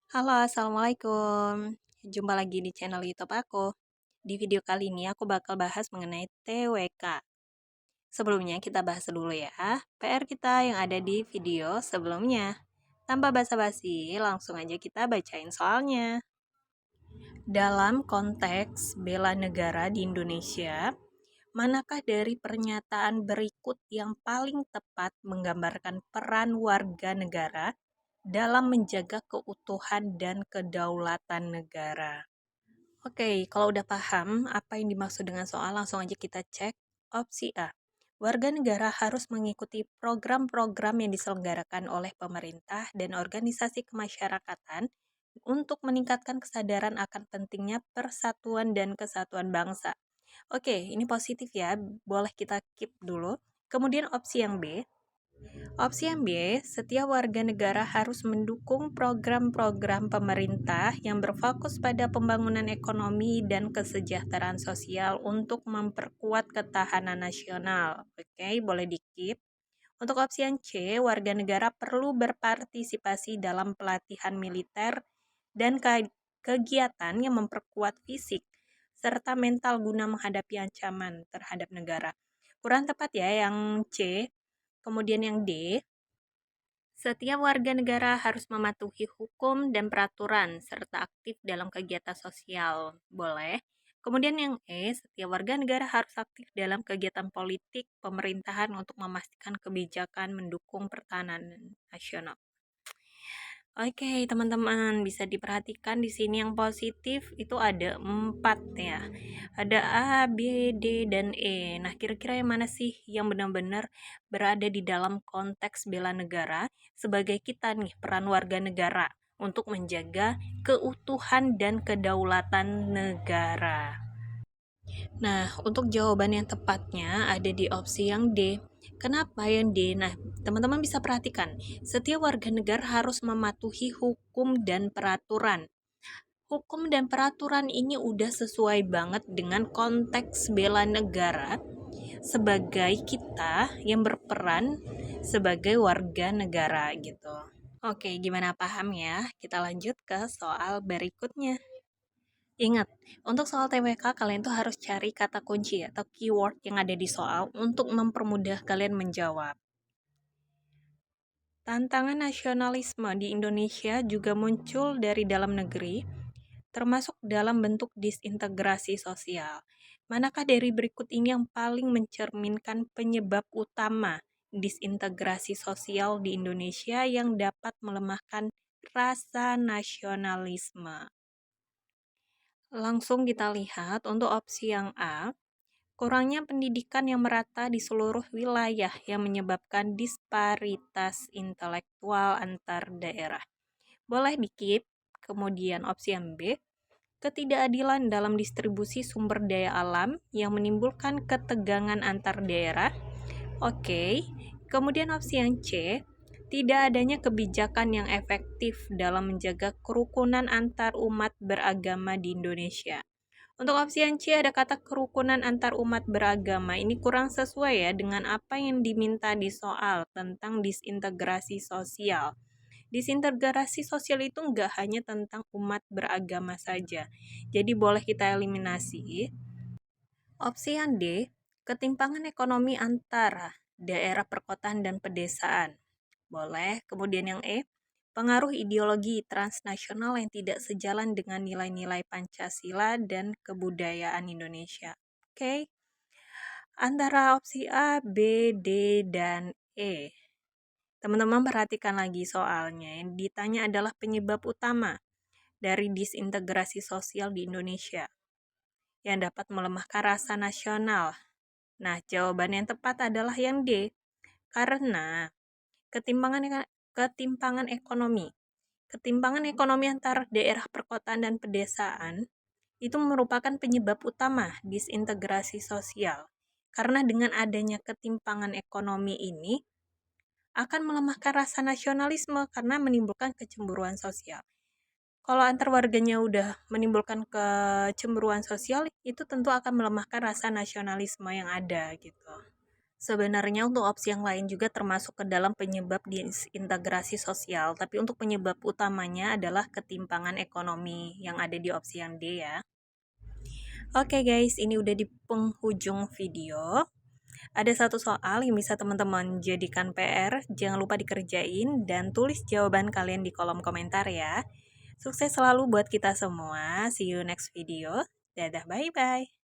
Halo, assalamualaikum. Jumpa lagi di channel YouTube aku. Di video kali ini aku bakal bahas mengenai TWK. Sebelumnya kita bahas dulu ya PR kita yang ada di video sebelumnya. Tanpa basa-basi, langsung aja kita bacain soalnya. Dalam konteks bela negara di Indonesia, manakah dari pernyataan berikut yang paling tepat menggambarkan peran warga negara dalam menjaga keutuhan dan kedaulatan negara? Oke, kalau udah paham apa yang dimaksud dengan soal, langsung aja kita cek opsi A. Warga negara harus mengikuti program-program yang diselenggarakan oleh pemerintah dan organisasi kemasyarakatan untuk meningkatkan kesadaran akan pentingnya persatuan dan kesatuan bangsa. Oke, ini positif ya, boleh kita keep dulu. Kemudian opsi yang B, opsi yang B, setiap warga negara harus mendukung program-program pemerintah yang berfokus pada pembangunan ekonomi dan kesejahteraan sosial untuk memperkuat ketahanan nasional. Oke, boleh di-keep. Untuk opsi yang C, warga negara perlu berpartisipasi dalam pelatihan militer dan kegiatan yang memperkuat fisik serta mental guna menghadapi ancaman terhadap negara. Kurang tepat ya yang C. Kemudian yang D, setiap warga negara harus mematuhi hukum dan peraturan serta aktif dalam kegiatan sosial. Boleh. Kemudian yang E, setiap warga negara harus aktif dalam kegiatan politik pemerintahan untuk memastikan kebijakan mendukung pertahanan nasional. Oke, teman-teman, bisa diperhatikan di sini yang positif itu ada 4 ya. Ada A, B, D, dan E. Nah, kira-kira yang mana sih yang benar-benar berada di dalam konteks bela negara sebagai kita nih, peran warga negara untuk menjaga keutuhan dan kedaulatan negara? Nah, untuk jawaban yang tepatnya ada di opsi yang D. Kenapa yang D? Nah, teman-teman bisa perhatikan, setiap warga negara harus mematuhi hukum dan peraturan. Hukum dan peraturan ini udah sesuai banget dengan konteks bela negara sebagai kita yang berperan sebagai warga negara gitu. Oke, gimana paham ya? Kita lanjut ke soal berikutnya. Ingat, untuk soal TWK kalian tuh harus cari kata kunci atau keyword yang ada di soal untuk mempermudah kalian menjawab. Tantangan nasionalisme di Indonesia juga muncul dari dalam negeri, termasuk dalam bentuk disintegrasi sosial. Manakah dari berikut ini yang paling mencerminkan penyebab utama disintegrasi sosial di Indonesia yang dapat melemahkan rasa nasionalisme? Langsung kita lihat untuk opsi yang A, kurangnya pendidikan yang merata di seluruh wilayah yang menyebabkan disparitas intelektual antar daerah. Boleh di-keep. Kemudian opsi yang B, ketidakadilan dalam distribusi sumber daya alam yang menimbulkan ketegangan antar daerah. Oke. Kemudian opsi yang C, tidak adanya kebijakan yang efektif dalam menjaga kerukunan antar umat beragama di Indonesia. Untuk opsi yang C ada kata kerukunan antar umat beragama. Ini kurang sesuai ya dengan apa yang diminta di soal tentang disintegrasi sosial. Disintegrasi sosial itu nggak hanya tentang umat beragama saja. Jadi boleh kita eliminasi. Opsi yang D, ketimpangan ekonomi antara daerah perkotaan dan pedesaan. Boleh. Kemudian yang E, pengaruh ideologi transnasional yang tidak sejalan dengan nilai-nilai Pancasila dan kebudayaan Indonesia. Oke. Antara opsi A, B, D, dan E. Teman-teman perhatikan lagi soalnya. Yang ditanya adalah penyebab utama dari disintegrasi sosial di Indonesia yang dapat melemahkan rasa nasional. Nah, jawaban yang tepat adalah yang D. Karena ketimpangan ekonomi. Ketimpangan ekonomi antar daerah perkotaan dan pedesaan itu merupakan penyebab utama disintegrasi sosial. Karena dengan adanya ketimpangan ekonomi ini akan melemahkan rasa nasionalisme karena menimbulkan kecemburuan sosial. Kalau antar warganya udah menimbulkan kecemburuan sosial, itu tentu akan melemahkan rasa nasionalisme yang ada gitu. Sebenarnya untuk opsi yang lain juga termasuk ke dalam penyebab disintegrasi sosial, tapi untuk penyebab utamanya adalah ketimpangan ekonomi yang ada di opsi yang D ya. Oke guys, ini udah di penghujung video. Ada satu soal yang bisa teman-teman jadikan PR, jangan lupa dikerjain dan tulis jawaban kalian di kolom komentar ya. Sukses selalu buat kita semua, see you next video. Dadah, bye-bye.